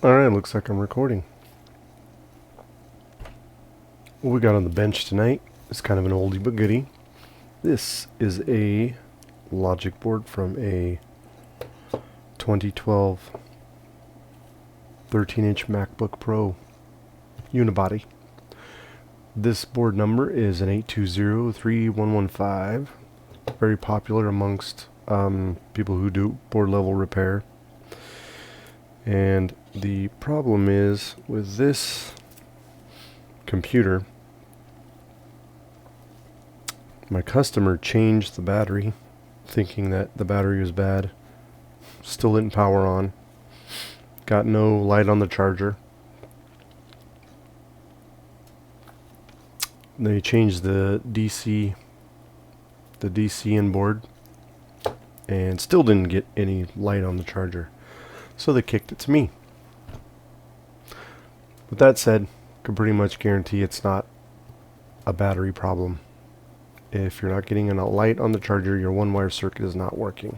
Alright, looks like I'm recording. What we got on the bench tonight is kind of an oldie but goodie. This is a logic board from a 2012 13-inch MacBook Pro unibody. This board number is an A1278. Very popular amongst people who do board level repair. And the problem is with this computer, my customer changed the battery thinking that the battery was bad. Still didn't power on. Got no light on the charger. They changed the DC in board and still didn't get any light on the charger. So they kicked it to me. With that said, can pretty much guarantee it's not a battery problem. If you're not getting a light on the charger, your one-wire circuit is not working.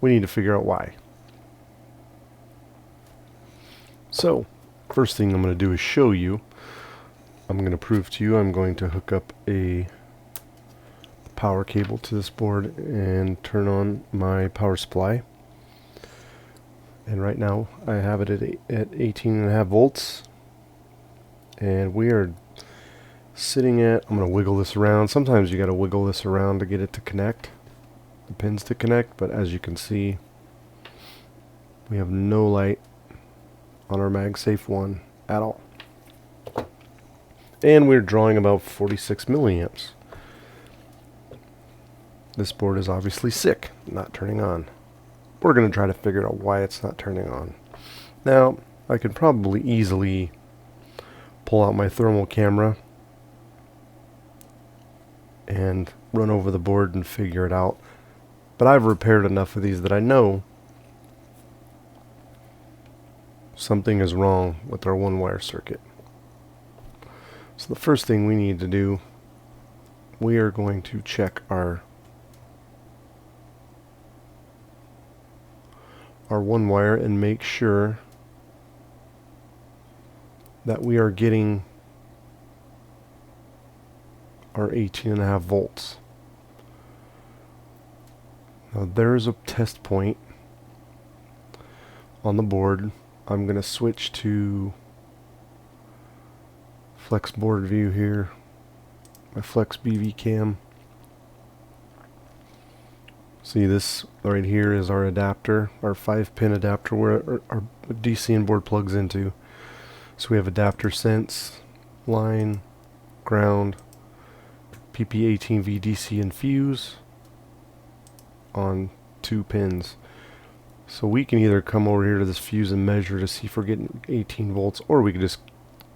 We need to figure out why. So, first thing I'm going to do is show you. I'm going to prove to you I'm going to hook up a power cable to this board and turn on my power supply. And right now I have it at 18.5 volts. And we are sitting at, I'm going to wiggle this around. Sometimes you got to wiggle this around to get it to connect, the pins to connect, but as you can see, we have no light on our MagSafe 1 at all. And we're drawing about 46 milliamps. This board is obviously sick, not turning on. We're going to try to figure out why it's not turning on. Now, I could probably easily pull out my thermal camera and run over the board and figure it out. But I've repaired enough of these that I know something is wrong with our one-wire circuit. So the first thing we need to do, we are going to check our one wire and make sure that we are getting our 18.5 volts. Now there's a test point on the board. I'm going to switch to Flex board view here, my Flex BV cam. See, this right here is our adapter, our 5-pin adapter where our DC in board plugs into. So we have adapter sense, line, ground, PP18V DC and fuse on 2 pins. So we can either come over here to this fuse and measure to see if we're getting 18 volts, or we can just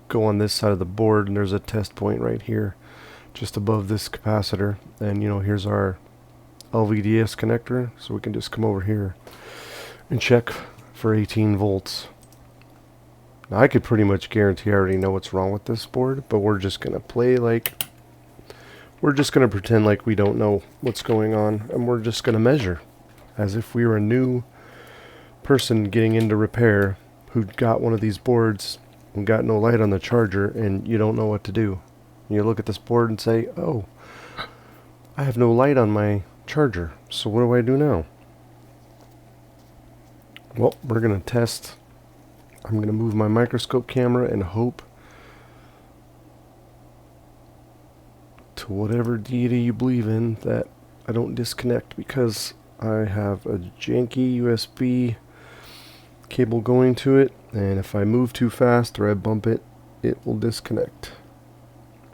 go on this side of the board and there's a test point right here just above this capacitor, and here's our LVDS connector, so we can just come over here and check for 18 volts. Now I could pretty much guarantee I already know what's wrong with this board, but we're just gonna pretend like we don't know what's going on, and we're just gonna measure as if we were a new person getting into repair who got one of these boards and got no light on the charger, and you don't know what to do. You look at this board and say, oh, I have no light on my charger, so what do I do now? Well, we're going to test. I'm going to move my microscope camera and hope to whatever deity you believe in that I don't disconnect, because I have a janky USB cable going to it, and if I move too fast or I bump it, it will disconnect.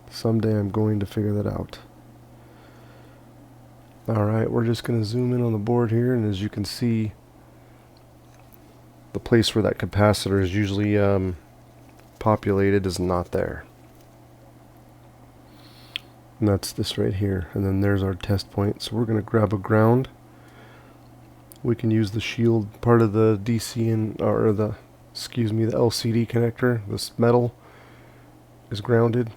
Someday I'm going to figure that out. Alright, we're just going to zoom in on the board here, and as you can see, the place where that capacitor is usually populated is not there. And that's this right here, and then there's our test point. So we're going to grab a ground. We can use the shield part of the DC or the LCD connector. This metal is grounded.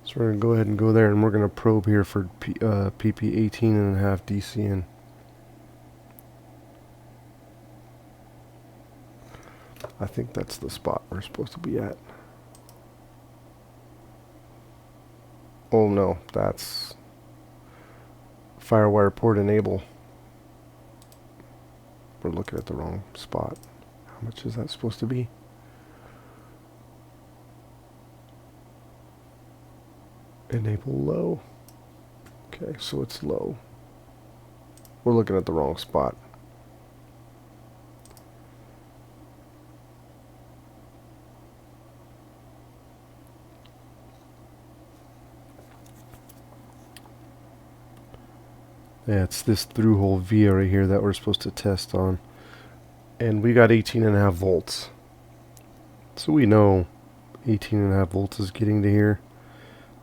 So we're going to go ahead and go there, and we're going to probe here for PP18.5 DC in. I think that's the spot we're supposed to be at. Oh no, that's Firewire port enable. We're looking at the wrong spot. How much is that supposed to be? Enable low. Okay, so it's low. We're looking at the wrong spot. Yeah, it's this through-hole via right here that we're supposed to test on. And we got 18.5 volts. So we know 18.5 volts is getting to here.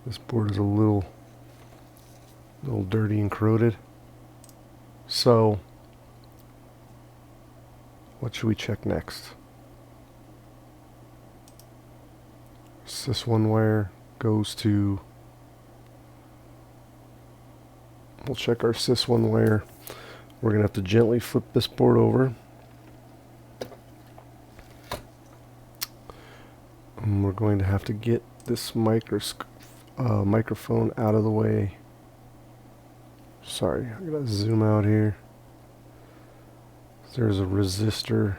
This board is a little dirty and corroded. So, what should we check next? This one wire goes to... We'll check our sys1 wire. We're going to have to gently flip this board over. And we're going to have to get this microphone out of the way. Sorry, I'm going to zoom out here. There's a resistor.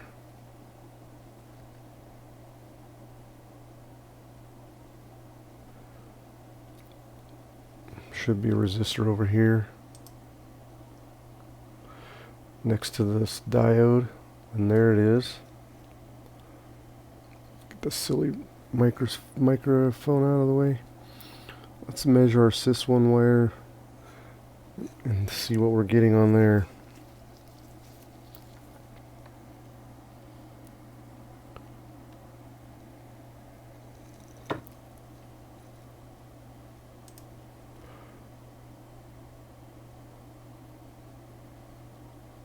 Should be a resistor over here next to this diode, and there it is. Get the silly microphone out of the way. Let's measure our sys1 wire and see what we're getting on there.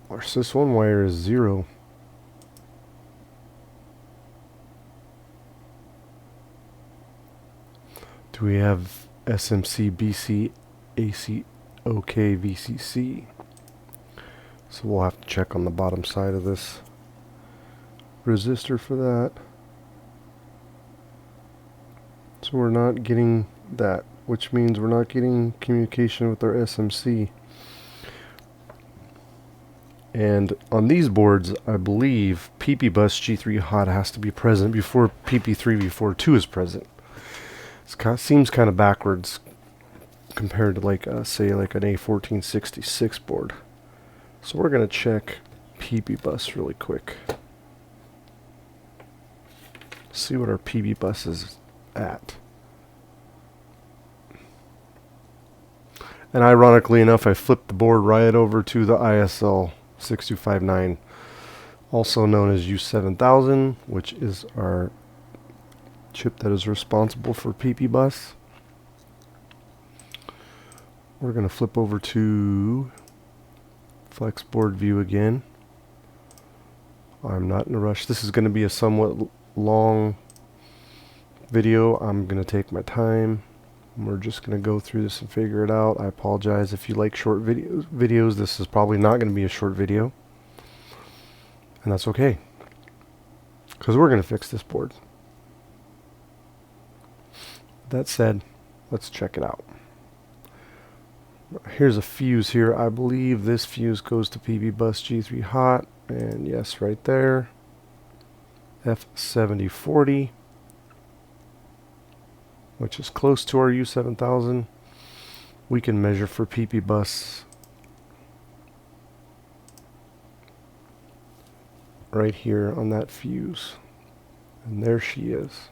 Our sys1 wire is 0. Do we have SMC, BC, AC, OK, VCC? So we'll have to check on the bottom side of this resistor for that. So we're not getting that, which means we're not getting communication with our SMC. And on these boards, I believe PP bus G3 hot has to be present before PP3 before 2 is present. It seems kind of backwards compared to like say like an A1466 board. So we're going to check PP bus really quick. See what our PB bus is at. And ironically enough, I flipped the board right over to the ISL 6259, also known as U7000, which is our chip that is responsible for PP bus. We're going to flip over to flex board view again. I'm not in a rush. This is going to be a somewhat long video. I'm going to take my time. We're just going to go through this and figure it out. I apologize if you like short videos. This is probably not going to be a short video. And that's okay, because we're going to fix this board. That said, let's check it out. Here's a fuse here. I believe this fuse goes to PB bus G3 hot. And yes, right there. F7040. Which is close to our U7000. We can measure for PP bus right here on that fuse. And there she is.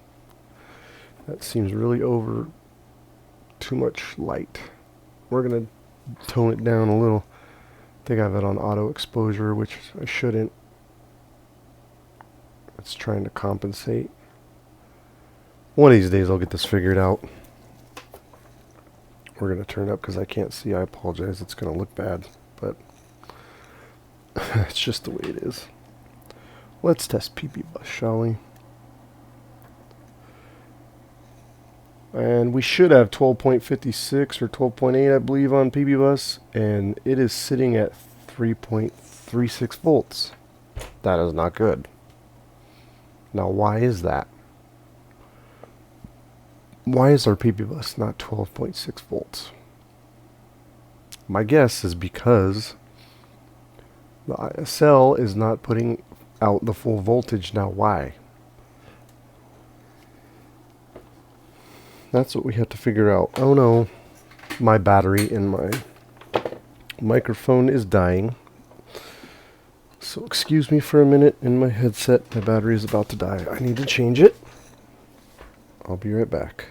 That seems really over too much light. We're going to tone it down a little. I think I have it on auto exposure, which I shouldn't. It's trying to compensate. One of these days I'll get this figured out. We're going to turn it up because I can't see. I apologize. It's going to look bad, but it's just the way it is. Let's test PP bus, shall we? And we should have 12.56 or 12.8, I believe, on PB bus, and it is sitting at 3.36 volts. That is not good. Now why is that? Why is our PP bus not 12.6 volts? My guess is because the ISL is not putting out the full voltage. Now why? That's what we have to figure out. Oh no, my battery in my microphone is dying. So excuse me for a minute in my headset. My battery is about to die. I need to change it. I'll be right back.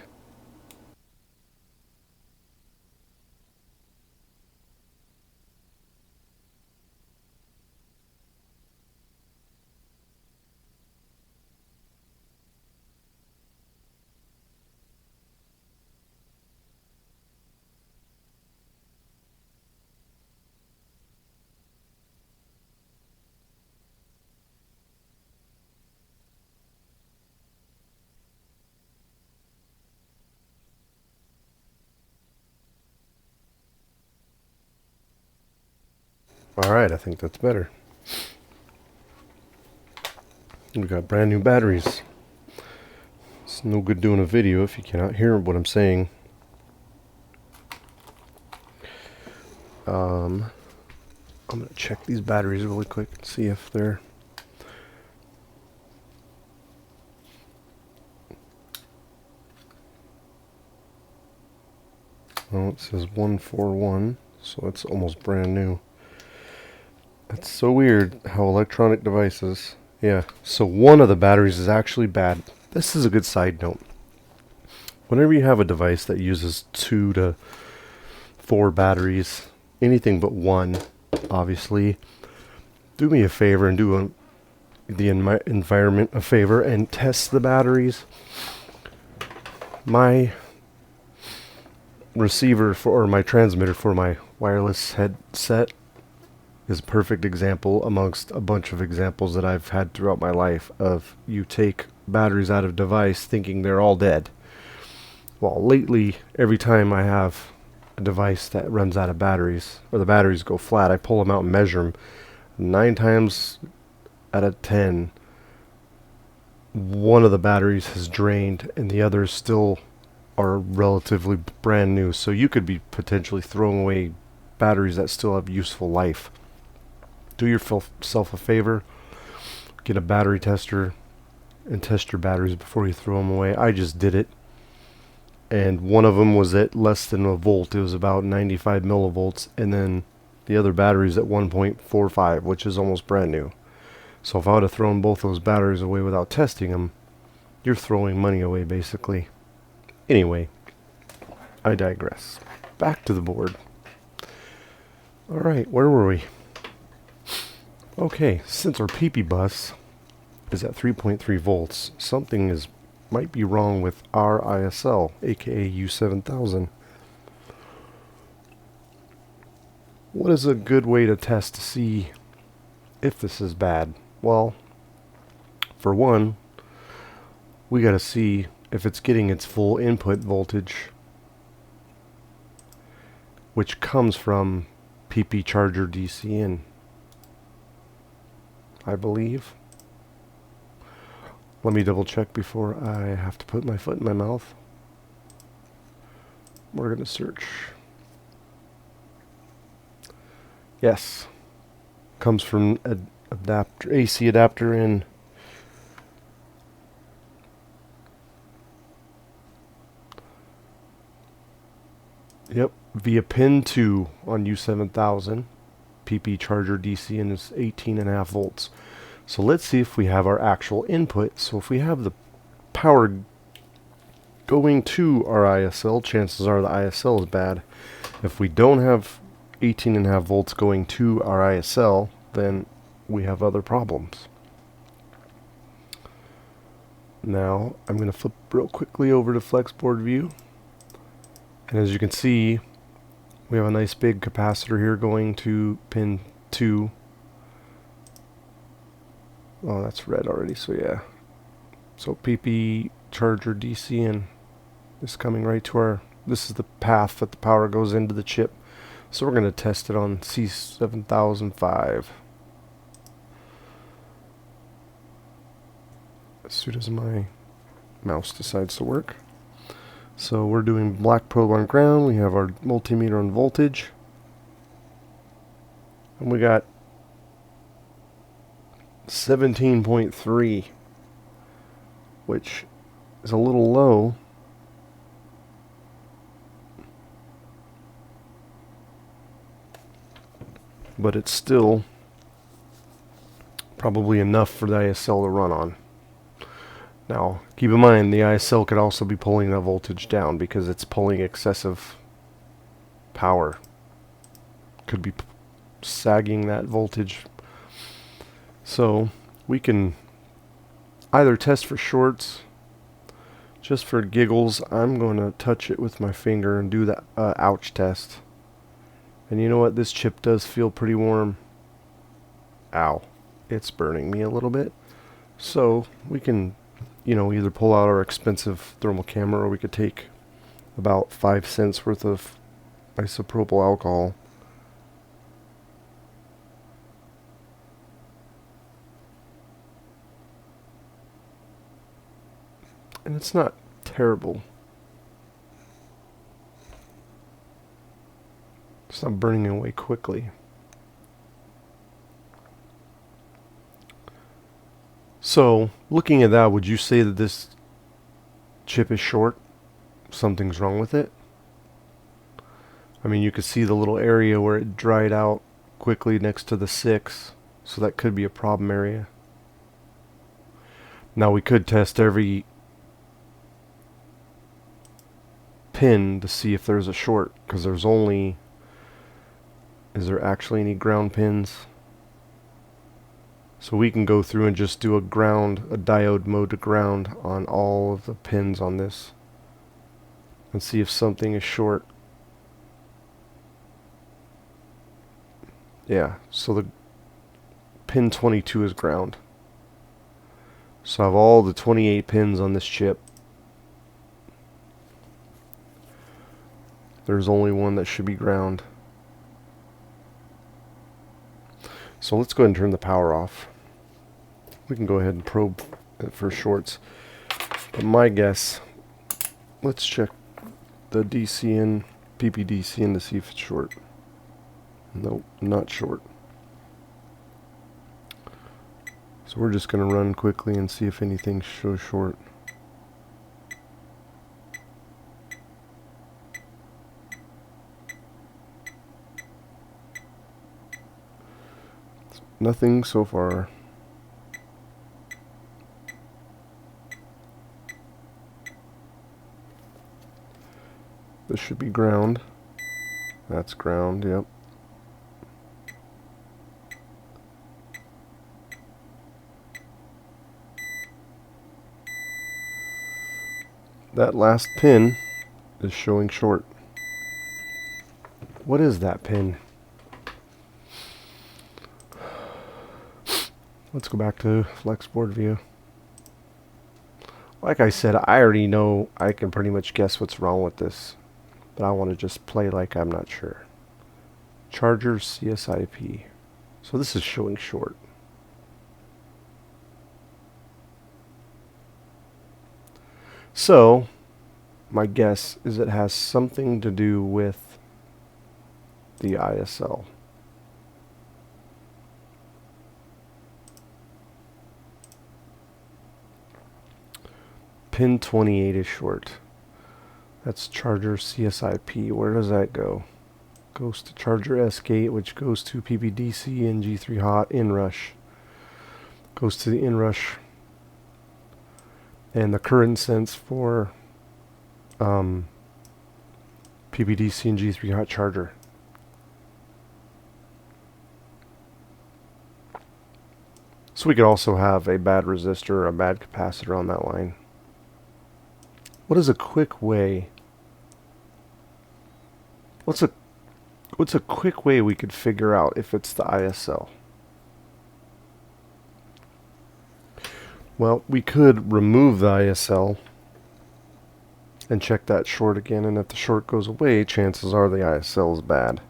Alright, I think that's better. We got brand new batteries. It's no good doing a video if you cannot hear what I'm saying. I'm going to check these batteries really quick and see if they're... Oh, it says 141, so it's almost brand new. That's so weird how electronic devices... Yeah, so one of the batteries is actually bad. This is a good side note. Whenever you have a device that uses 2 to 4 batteries, anything but one, obviously, do me a favor and do the environment a favor and test the batteries. My receiver or my transmitter for my wireless headset is a perfect example amongst a bunch of examples that I've had throughout my life of you take batteries out of a device thinking they're all dead. Well, lately, every time I have a device that runs out of batteries, or the batteries go flat, I pull them out and measure them. 9 times out of 10, one of the batteries has drained and the others still are relatively brand new. So you could be potentially throwing away batteries that still have useful life. Do yourself a favor, get a battery tester and test your batteries before you throw them away. I just did it, and one of them was at less than a volt. It was about 95 millivolts, and then the other battery's at 1.45, which is almost brand new. So if I would have thrown both those batteries away without testing them, you're throwing money away basically. Anyway, I digress. Back to the board. Alright, where were we? Okay, since our PP bus is at 3.3 volts, something might be wrong with our ISL, aka U7000. What is a good way to test to see if this is bad? Well, for one, we gotta see if it's getting its full input voltage, which comes from PP charger DC in, I believe. Let me double check before I have to put my foot in my mouth. We're going to search. Yes. Comes from adapter, AC adapter in. Yep, via pin 2 on U7000. PP charger DC in is 18.5 volts. So let's see if we have our actual input. So if we have the power going to our ISL, chances are the ISL is bad. If we don't have 18.5 volts going to our ISL, then we have other problems. Now I'm going to flip real quickly over to Flexboard view. And as you can see, we have a nice big capacitor here going to pin 2. Oh, that's red already, so yeah. So PP charger DC in is coming right to our... This is the path that the power goes into the chip. So we're going to test it on C7005. as soon as my mouse decides to work. So we're doing black probe on ground. We have our multimeter on voltage. And we got 17.3, which is a little low. But it's still probably enough for the ISL to run on. Now, keep in mind, the ISL could also be pulling that voltage down because it's pulling excessive power. Could be sagging that voltage. So, we can either test for shorts. Just for giggles, I'm going to touch it with my finger and do the ouch test. And you know what? This chip does feel pretty warm. Ow. It's burning me a little bit. So, we can, either pull out our expensive thermal camera, or we could take about 5 cents worth of isopropyl alcohol. And it's not terrible. It's not burning away quickly. So, looking at that, would you say that this chip is short? Something's wrong with it? I mean, you could see the little area where it dried out quickly next to the 6, so that could be a problem area. Now, we could test every pin to see if there's a short, because there's only... Is there actually any ground pins? So we can go through and just do a diode mode to ground on all of the pins on this and see if something is short. Yeah, so the pin 22 is ground. So I have all the 28 pins on this chip. There's only one that should be ground. So let's go ahead and turn the power off. We can go ahead and probe it for shorts. But my guess, let's check the DC in, PPDC in to see if it's short. Nope, not short. So we're just going to run quickly and see if anything shows short. Nothing so far. This should be ground. That's ground, yep. That last pin is showing short. What is that pin? Let's go back to Flexboard view. Like I said, I already know, I can pretty much guess what's wrong with this. But I want to just play like I'm not sure. Charger CSIP. So this is showing short. So, my guess is it has something to do with the ISL. Pin 28 is short. That's charger CSIP. Where does that go? Goes to charger S-gate, which goes to PPDC and G3 hot inrush. Goes to the inrush. And the current sense for PPDC and G3 hot charger. So we could also have a bad resistor or a bad capacitor on that line. What is a quick way? What's a quick way we could figure out if it's the ISL? Well, we could remove the ISL and check that short again, and if the short goes away, chances are the ISL is bad.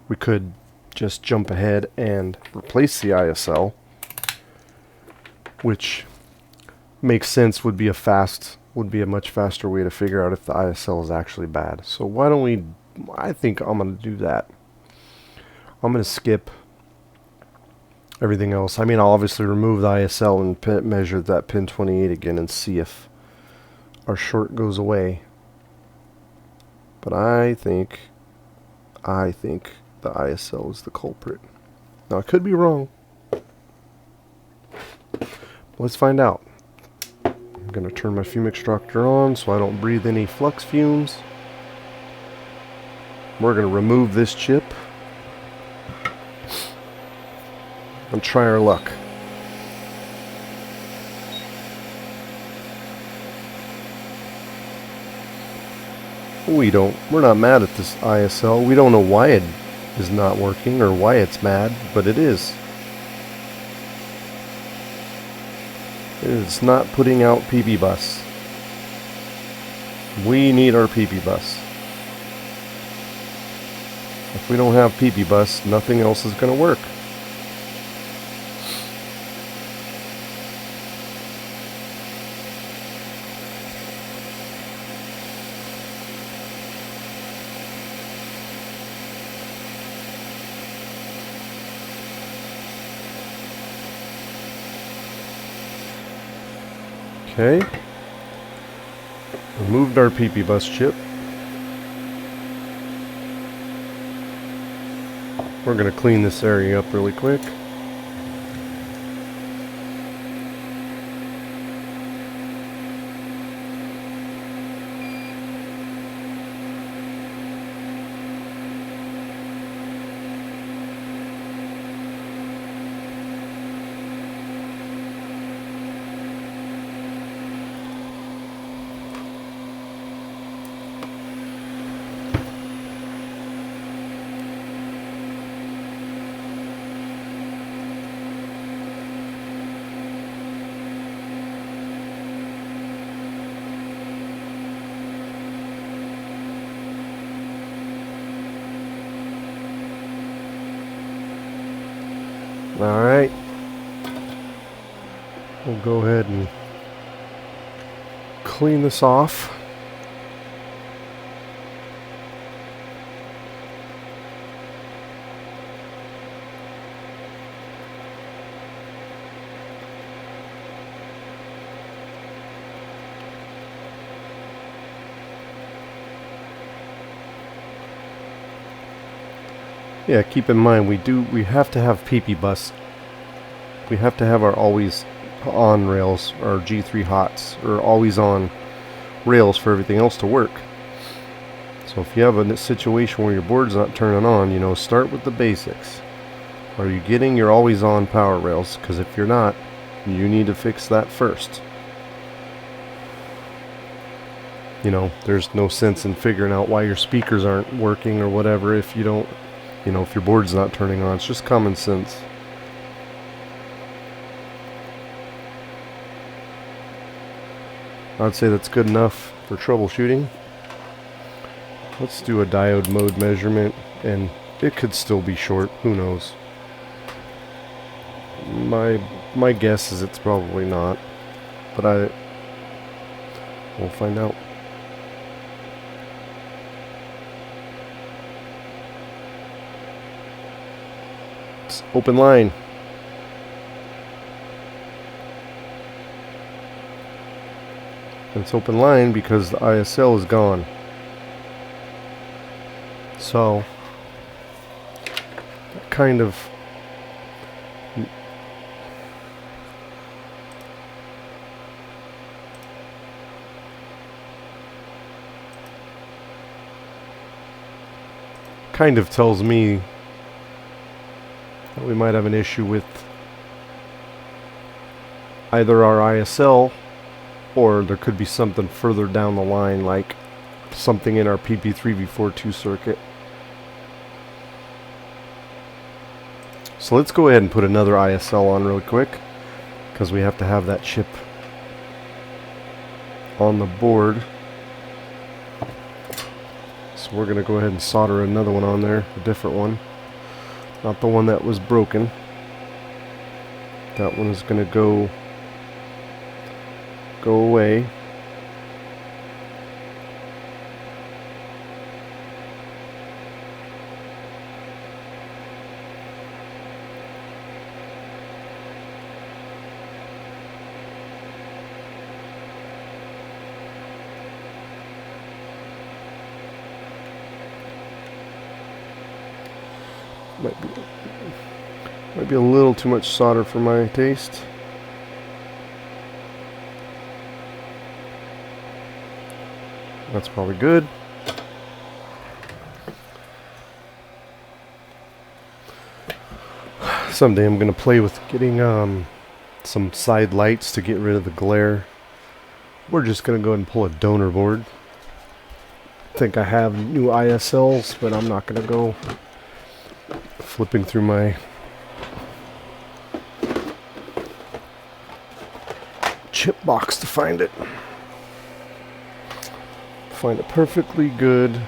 We could just jump ahead and replace the ISL, which makes sense, would be a much faster way to figure out if the ISL is actually bad. So why don't we, I think I'm going to do that. I'm going to skip everything else. I mean, I'll obviously remove the ISL and measure that pin 28 again and see if our short goes away. But I think the ISL is the culprit. Now, I could be wrong. Let's find out. I'm going to turn my fume extractor on so I don't breathe any flux fumes. We're going to remove this chip and try our luck. We're not mad at this ISL. We don't know why it is not working or why it's mad, but it is. It's not putting out PP bus. We need our PP bus. If we don't have PP bus, nothing else is going to work. Okay, removed our PP bus chip. We're going to clean this area up really quick. Alright, we'll go ahead and clean this off. Yeah, keep in mind we have to have PP bus. We have to have our always on rails, our G3 hots, or always on rails for everything else to work. So if you have a situation where your board's not turning on, start with the basics. Are you getting your always on power rails? Because if you're not, you need to fix that first. There's no sense in figuring out why your speakers aren't working or whatever if you don't, if your board's not turning on. It's just common sense. I'd say that's good enough for troubleshooting. Let's do a diode mode measurement, and it could still be short. Who knows? My guess is it's probably not, but we'll find out. It's open line. It's open line because the ISL is gone. So, kind of tells me that we might have an issue with either our ISL, or there could be something further down the line, like something in our PP3V42 circuit. So let's go ahead and put another ISL on real quick, because we have to have that chip on the board. So we're going to go ahead and solder another one on there, a different one, not the one that was broken. That one is going to go go away. Might be a little too much solder for my taste. That's probably good. Someday I'm going to play with getting some side lights to get rid of the glare. We're just going to go ahead and pull a donor board. I think I have new ISLs, but I'm not going to go flipping through my chip box to find it. Find a perfectly good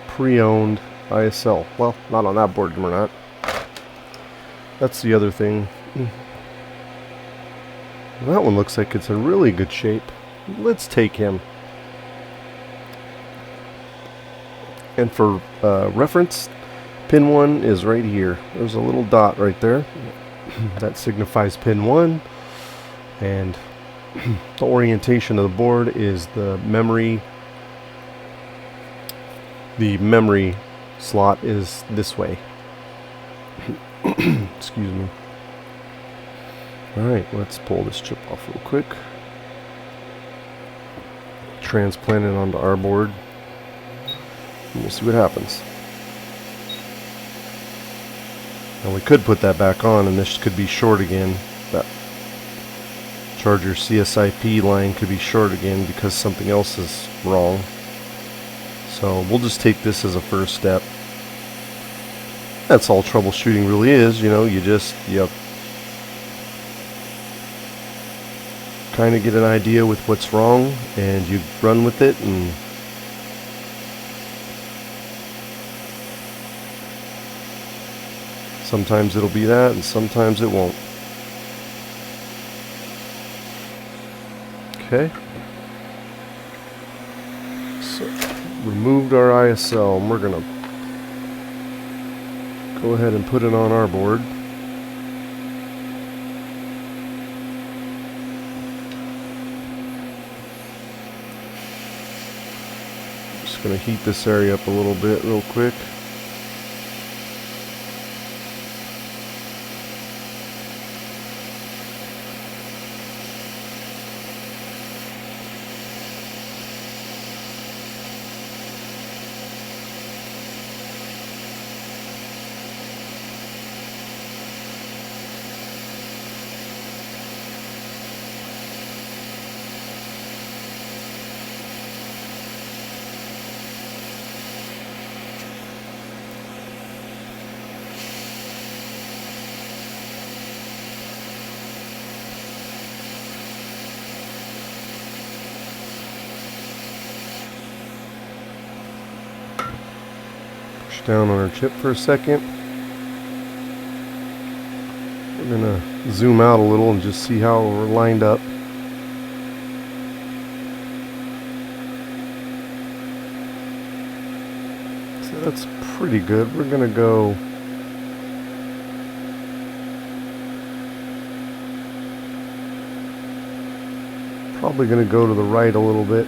pre-owned ISL. Well, not on that board, we're not. That's the other thing. That one looks like it's in really good shape. Let's take him. And for reference, pin 1 is right here. There's a little dot right there. That signifies pin 1. And the orientation of the board is the memory. The memory slot is this way. Excuse me. Alright, let's pull this chip off real quick. Transplant it onto our board. And we'll see what happens. And we could put that back on and this could be short again. That charger CSIP line could be short again because something else is wrong. So we'll just take this as a first step. That's all troubleshooting really is, you know, you kind of get an idea with what's wrong and you run with it, and sometimes it'll be that and sometimes it won't. Okay. So removed our ISL and we're gonna go ahead and put it on our board. Just going to heat this area up a little bit real quick. Down on our chip for a second. We're gonna zoom out a little and just see how we're lined up. So that's pretty good. We're gonna go probably gonna go to the right a little bit.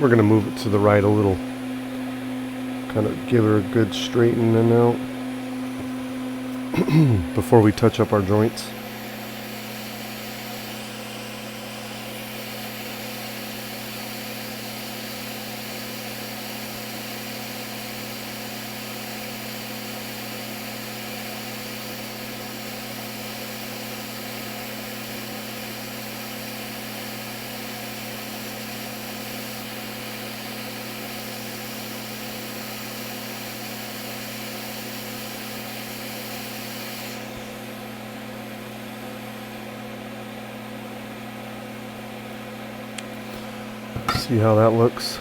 We're going to move it to the right a little. Kind of give her a good straightening out before we touch up our joints. See how that looks.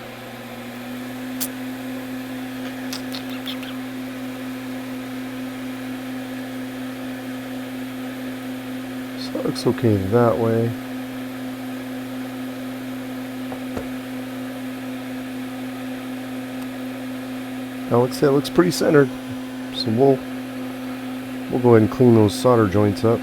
looks okay that way. Alex said it looks pretty centered, so we'll go ahead and clean those solder joints up.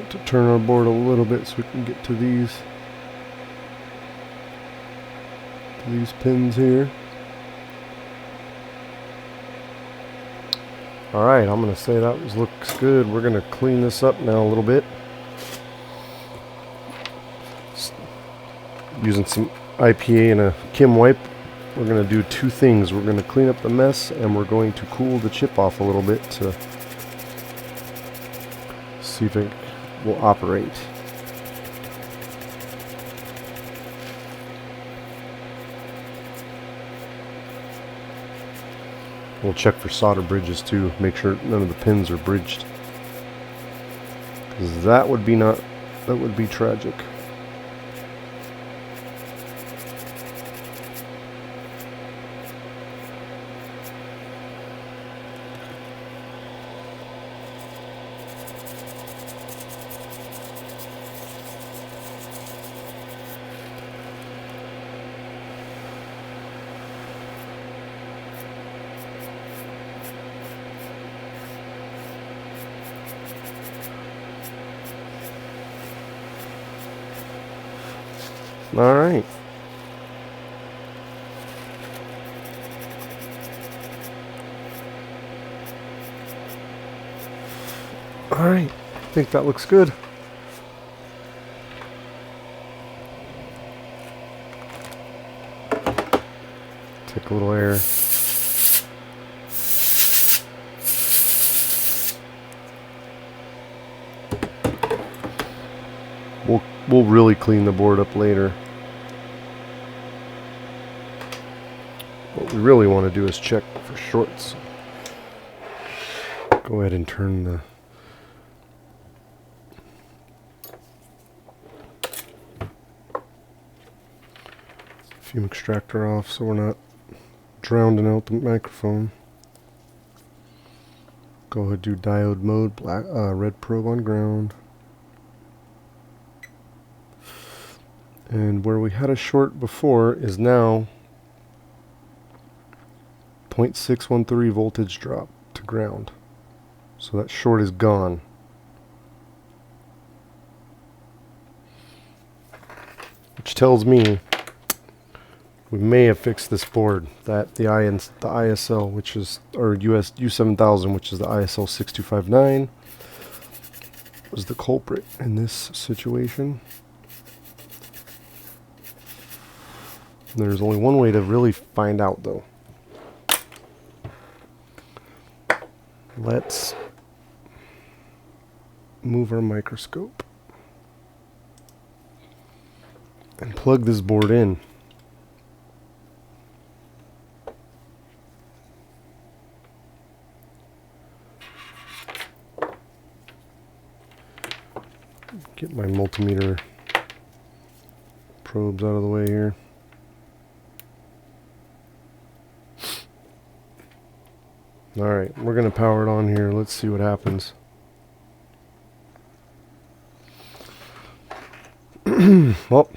To turn our board a little bit so we can get to these pins here. Alright, I'm going to say that looks good. We're going to clean this up now a little bit. Using some IPA and a Kim wipe, we're going to do two things. We're going to clean up the mess and we're going to cool the chip off a little bit to see if it will operate. We'll check for solder bridges too, make sure none of the pins are bridged, because that would be tragic. All right. All right. I think that looks good. Take a little air. We'll really clean the board up later. What we really want to do is check for shorts. Go ahead and turn the fume extractor off so we're not drowning out the microphone. Go ahead and do diode mode, black, red probe on ground. And where we had a short before is now 0.613 voltage drop to ground. So that short is gone. Which tells me we may have fixed this board. That the ISL, which is, or U7000, which is the ISL 6259, was the culprit in this situation. There's only one way to really find out, though. Let's move our microscope and plug this board in. Get my multimeter probes out of the way here. Alright, we're going to power it on here. Let's see what happens. Well,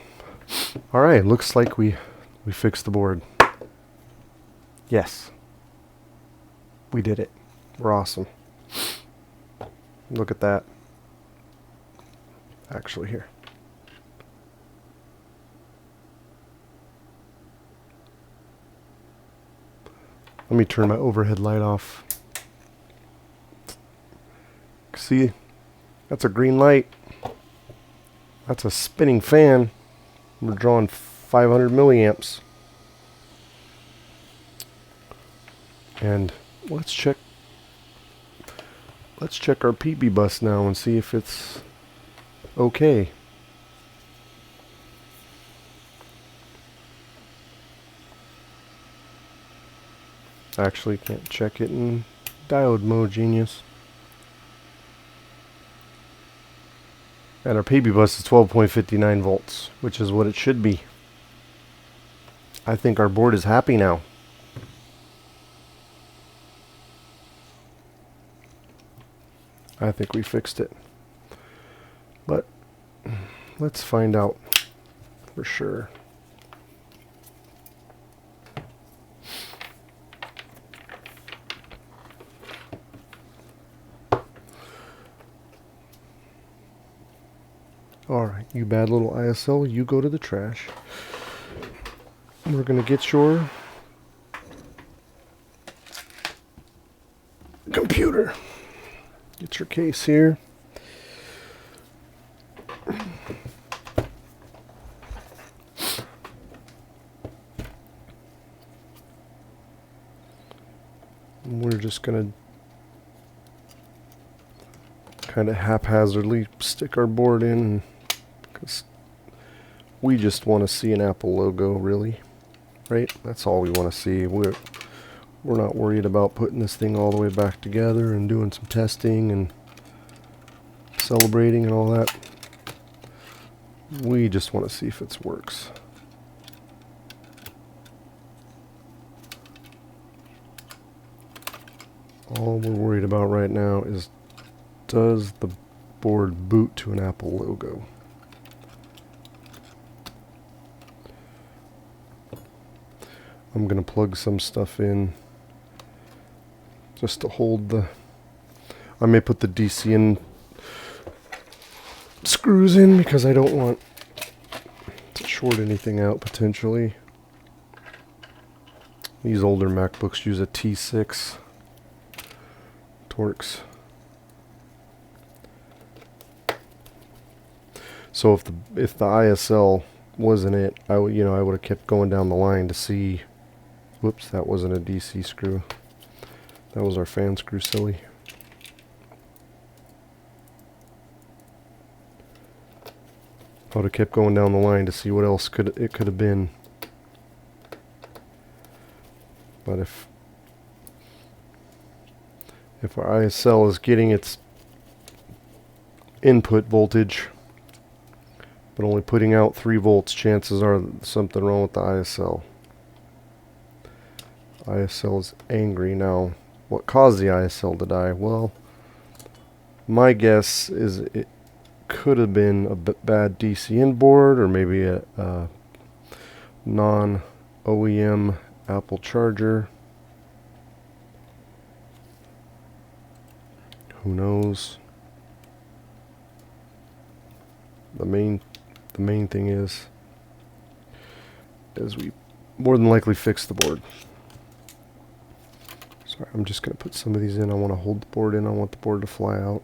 alright, looks like we fixed the board. Yes. We did it. We're awesome. Look at that. Actually, here. Let me turn my overhead light off. See, that's a green light. That's a spinning fan. We're drawing 500 milliamps. And let's check our PB bus now and see if it's okay. Actually, can't check it in diode mode, genius. And our PB bus is 12.59 volts, which is what it should be. I think our board is happy now. I think we fixed it. But let's find out for sure. Alright, you bad little ISL, you go to the trash. We're going to get your computer. Get your case here. And we're just going to kind of haphazardly stick our board in, because we just want to see an Apple logo, really, right? That's all we want to see. We're not worried about putting this thing all the way back together and doing some testing and celebrating and all that. We just want to see if it works. All we're worried about right now is, does the board boot to an Apple logo? I'm going to plug some stuff in just to hold the... I may put the DC in screws in because I don't want to short anything out potentially. These older MacBooks use a T6 Torx. So if the ISL wasn't it, I would have kept going down the line to see. Whoops, that wasn't a DC screw. That was our fan screw, silly. I would have kept going down the line to see what else it could have been. But if our ISL is getting its input voltage but only putting out 3 volts, chances are something wrong with the ISL. ISL is angry now. What caused the ISL to die? Well, my guess is it could have been a bad DC in board, or maybe a non-OEM Apple charger. Who knows? The main thing is we more than likely fix the board. Sorry, I'm just going to put some of these in. I want to hold the board in. I want the board to fly out.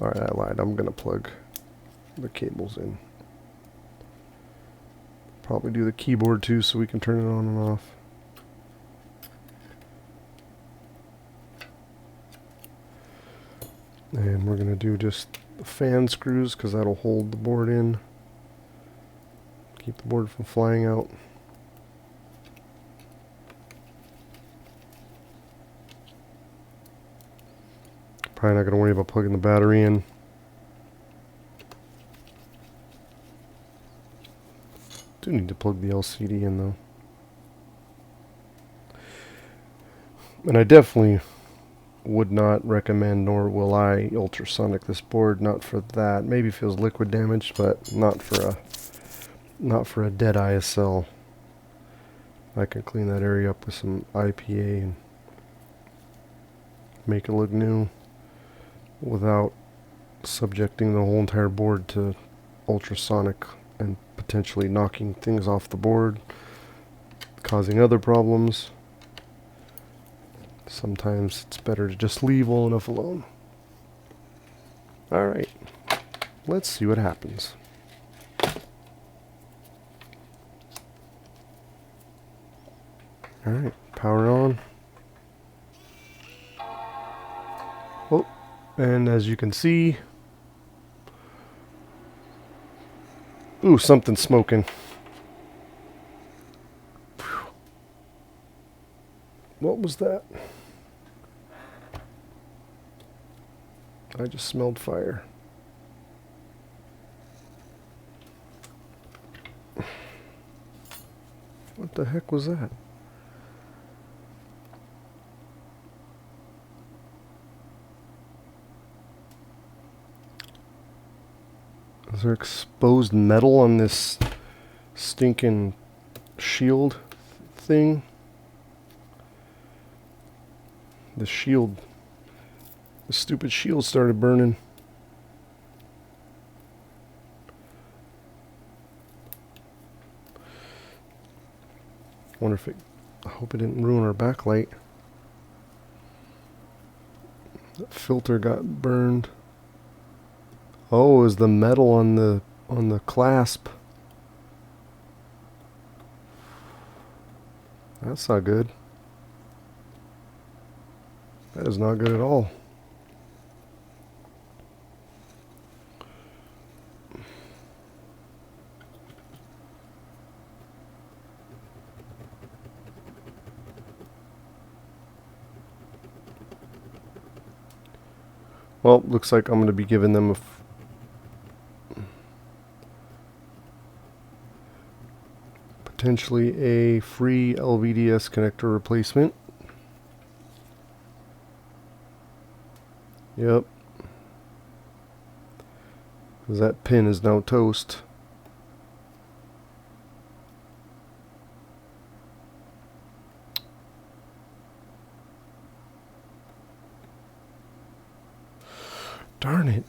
Alright, I lied. I'm going to plug the cables in. Probably do the keyboard too so we can turn it on and off. And we're going to do just the fan screws because that'll hold the board in. Keep the board from flying out. Probably not going to worry about plugging the battery in. Do need to plug the LCD in though. And I definitely would not recommend, nor will I, ultrasonic this board. Not for that. Maybe if it was liquid damage, but not for a dead ISL. I can clean that area up with some IPA and make it look new. without subjecting the whole entire board to ultrasonic and potentially knocking things off the board, causing other problems. Sometimes it's better to just leave well enough alone. Alright, let's see what happens. Alright, power on. Oh, and as you can see, ooh, something's smoking. Whew. What was that? I just smelled fire. What the heck was that? Is there exposed metal on this stinking shield thing? The shield, the stupid shield started burning. Wonder if it, I hope it didn't ruin our backlight. That filter got burned. Oh, is the metal on the clasp. That's not good. That is not good at all. Well, looks like I'm going to be giving them a potentially a free LVDS connector replacement. Yep. Because that pin is now toast. Darn it.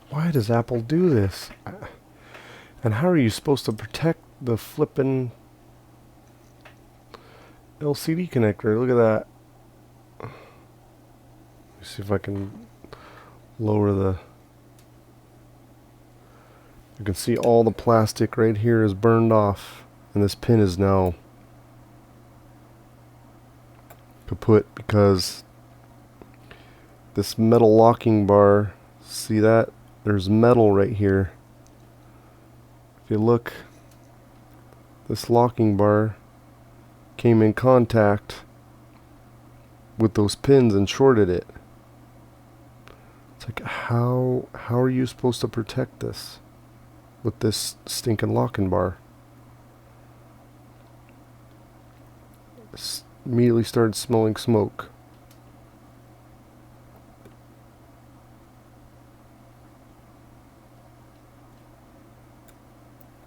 Why does Apple do this? And how are you supposed to protect the flippin' LCD connector? Look at that. Let me see if I can lower the... You can see all the plastic right here is burned off. And this pin is now kaput because this metal locking bar, see that? There's metal right here. If you look, this locking bar came in contact with those pins and shorted it. It's like, how are you supposed to protect this with this stinking locking bar? Immediately started smelling smoke.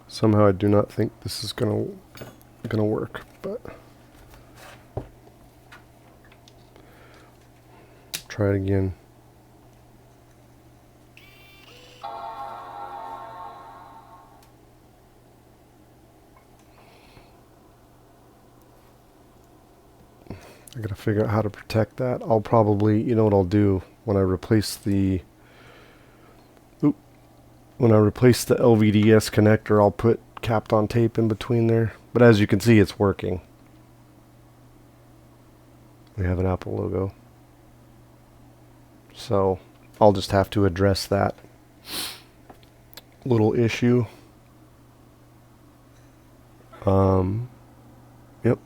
Somehow I do not think this is gonna work, but try it again. I gotta figure out how to protect that. I'll probably, you know what I'll do when I replace the LVDS connector, I'll put Kapton tape in between there. But as you can see, it's working. We have an Apple logo. So I'll just have to address that little issue. Yep.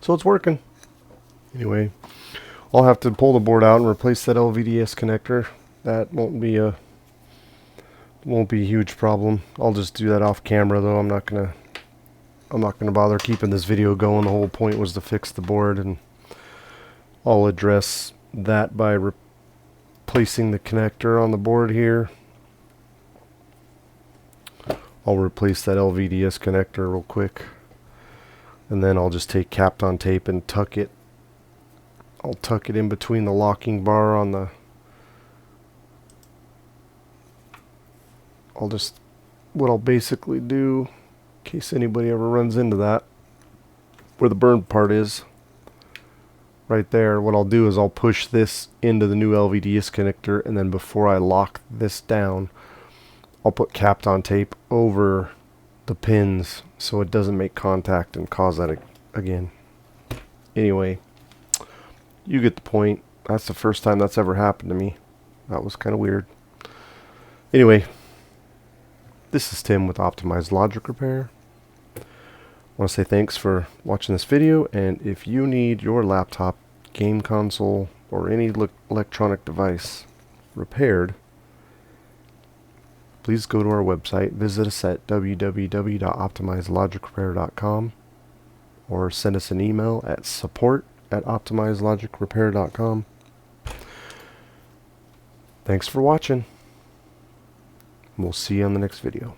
So it's working. Anyway, I'll have to pull the board out and replace that LVDS connector. That won't be a huge problem. I'll just do that off camera though. I'm not gonna bother keeping this video going. The whole point was to fix the board, and I'll address that by replacing the connector on the board here. I'll replace that LVDS connector real quick, and then I'll just take Kapton tape and tuck it. I'll tuck it in between the locking bar on the what I'll basically do, in case anybody ever runs into that, where the burn part is, right there, what I'll do is I'll push this into the new LVDS connector, and then before I lock this down, I'll put Kapton tape over the pins so it doesn't make contact and cause that again. Anyway, you get the point. That's the first time that's ever happened to me. That was kind of weird. Anyway, this is Tim with Optimized Logic Repair. I want to say thanks for watching this video, and if you need your laptop, game console, or any electronic device repaired, please go to our website, visit us at www.optimizedlogicrepair.com, or send us an email at support@optimizedlogicrepair.com. Thanks for watching. We'll see you on the next video.